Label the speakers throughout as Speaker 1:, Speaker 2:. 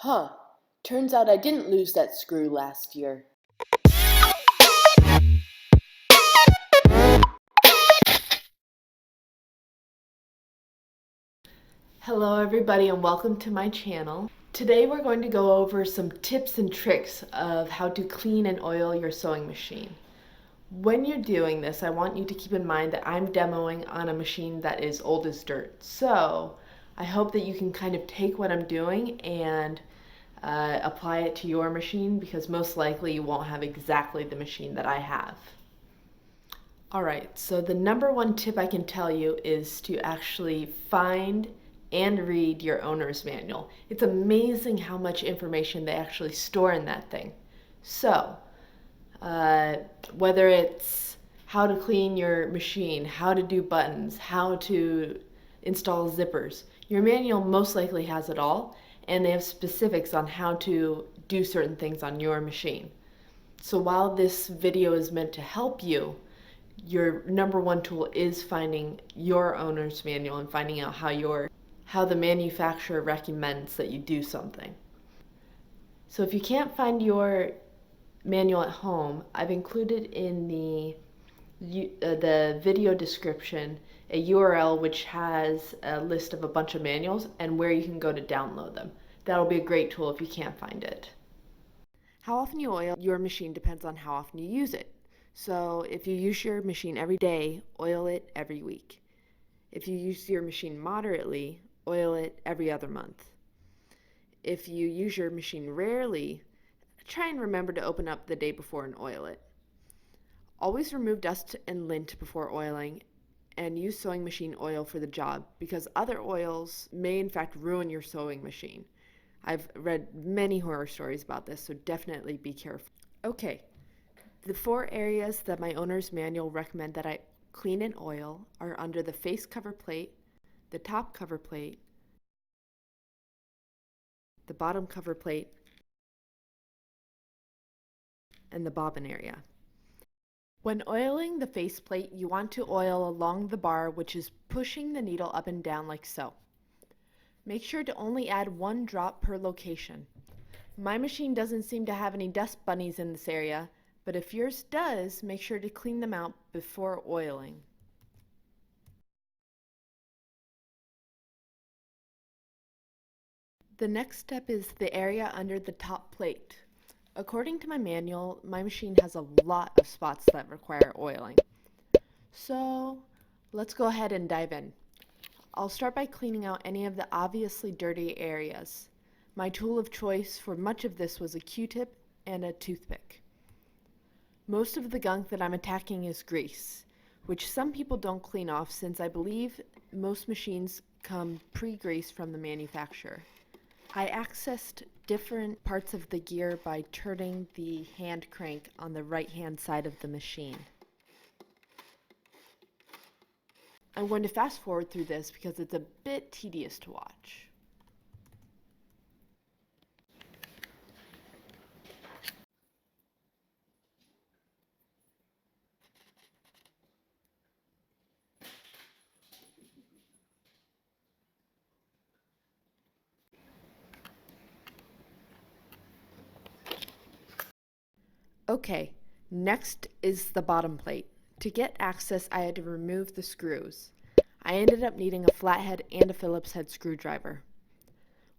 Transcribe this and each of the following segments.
Speaker 1: Huh, turns out I didn't lose that screw last year.
Speaker 2: Hello everybody and welcome to my channel. Today we're going to go over some tips and tricks of how to clean and oil your sewing machine. When you're doing this, I want you to keep in mind that I'm demoing on a machine that is old as dirt. So I hope that you can kind of take what I'm doing and apply it to your machine, because most likely you won't have exactly the machine that I have. Alright, so the number one tip I can tell you is to actually find and read your owner's manual. It's amazing how much information they actually store in that thing. So, whether it's how to clean your machine, how to do buttons, how to install zippers, your manual most likely has it all, and they have specifics on how to do certain things on your machine. So while this video is meant to help you, your number one tool is finding your owner's manual and finding out how the manufacturer recommends that you do something. So if you can't find your manual at home, I've included in the video description a URL which has a list of a bunch of manuals and where you can go to download them. That'll be a great tool if you can't find it. How often you oil your machine depends on how often you use it. So if you use your machine every day, oil it every week. If you use your machine moderately, oil it every other month. If you use your machine rarely, try and remember to open up the day before and oil it. Always remove dust and lint before oiling, and use sewing machine oil for the job, because other oils may in fact ruin your sewing machine. I've read many horror stories about this, so definitely be careful. Okay. The 4 areas that my owner's manual recommend that I clean and oil are under the face cover plate, the top cover plate, the bottom cover plate, and the bobbin area. When oiling the face plate, you want to oil along the bar, which is pushing the needle up and down like so. Make sure to only add 1 drop per location. My machine doesn't seem to have any dust bunnies in this area, but if yours does, make sure to clean them out before oiling. The next step is the area under the top plate. According to my manual, my machine has a lot of spots that require oiling. So let's go ahead and dive in. I'll start by cleaning out any of the obviously dirty areas. My tool of choice for much of this was a Q-tip and a toothpick. Most of the gunk that I'm attacking is grease, which some people don't clean off, since I believe most machines come pre-greased from the manufacturer. I accessed different parts of the gear by turning the hand crank on the right-hand side of the machine. I'm going to fast forward through this because it's a bit tedious to watch. Okay, next is the bottom plate. To get access, I had to remove the screws. I ended up needing a flathead and a Phillips head screwdriver.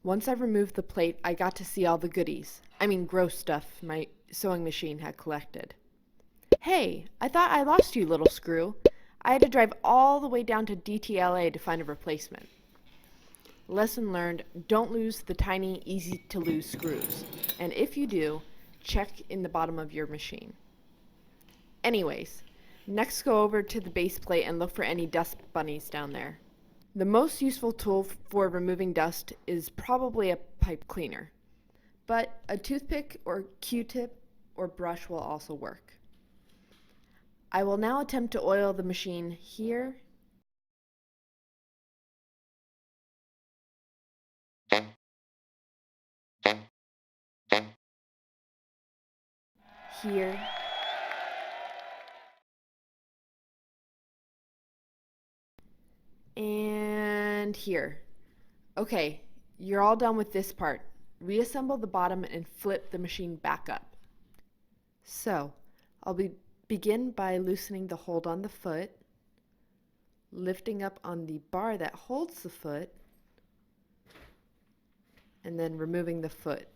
Speaker 2: Once I removed the plate, I got to see all the goodies. I mean, gross stuff my sewing machine had collected. Hey, I thought I lost you, little screw. I had to drive all the way down to DTLA to find a replacement. Lesson learned, don't lose the tiny, easy to lose screws. And if you do, check in the bottom of your machine. Anyways, next go over to the base plate and look for any dust bunnies down there. The most useful tool for removing dust is probably a pipe cleaner, but a toothpick or Q-tip or brush will also work. I will now attempt to oil the machine here, here, and here. Okay, you're all done with this part. reassemble the bottom and flip the machine back up. So, I'll begin by loosening the hold on the foot, lifting up on the bar that holds the foot, and then removing the foot.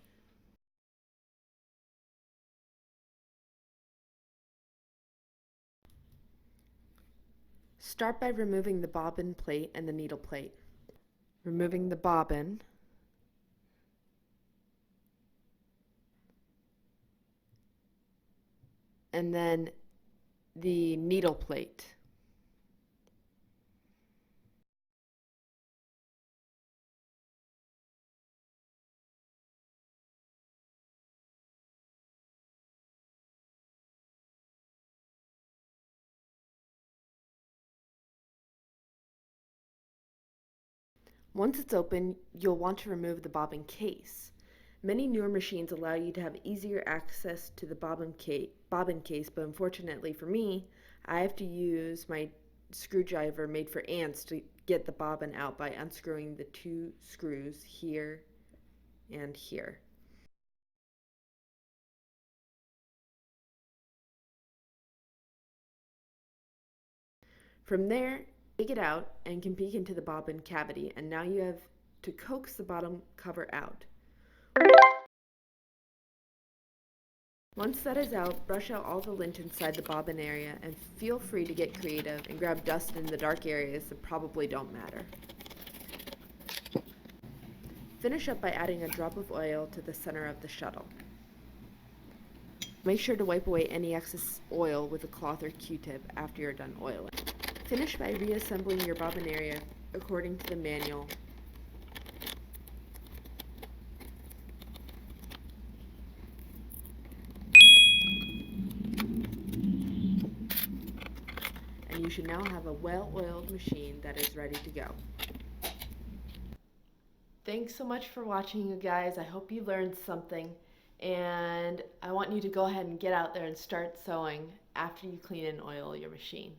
Speaker 2: Start by removing the bobbin plate and the needle plate. Removing the bobbin, and then the needle plate. Once it's open, you'll want to remove the bobbin case. Many newer machines allow you to have easier access to the bobbin case, but unfortunately for me, I have to use my screwdriver made for ants to get the bobbin out by unscrewing the two screws here and here. From there, take it out and can peek into the bobbin cavity, and now you have to coax the bottom cover out. Once that is out, brush out all the lint inside the bobbin area and feel free to get creative and grab dust in the dark areas that probably don't matter. Finish up by adding a drop of oil to the center of the shuttle. Make sure to wipe away any excess oil with a cloth or Q-tip after you're done oiling. Finish by reassembling your bobbin area according to the manual. And you should now have a well-oiled machine that is ready to go. Thanks so much for watching, you guys. I hope you learned something, and I want you to go ahead and get out there and start sewing after you clean and oil your machine.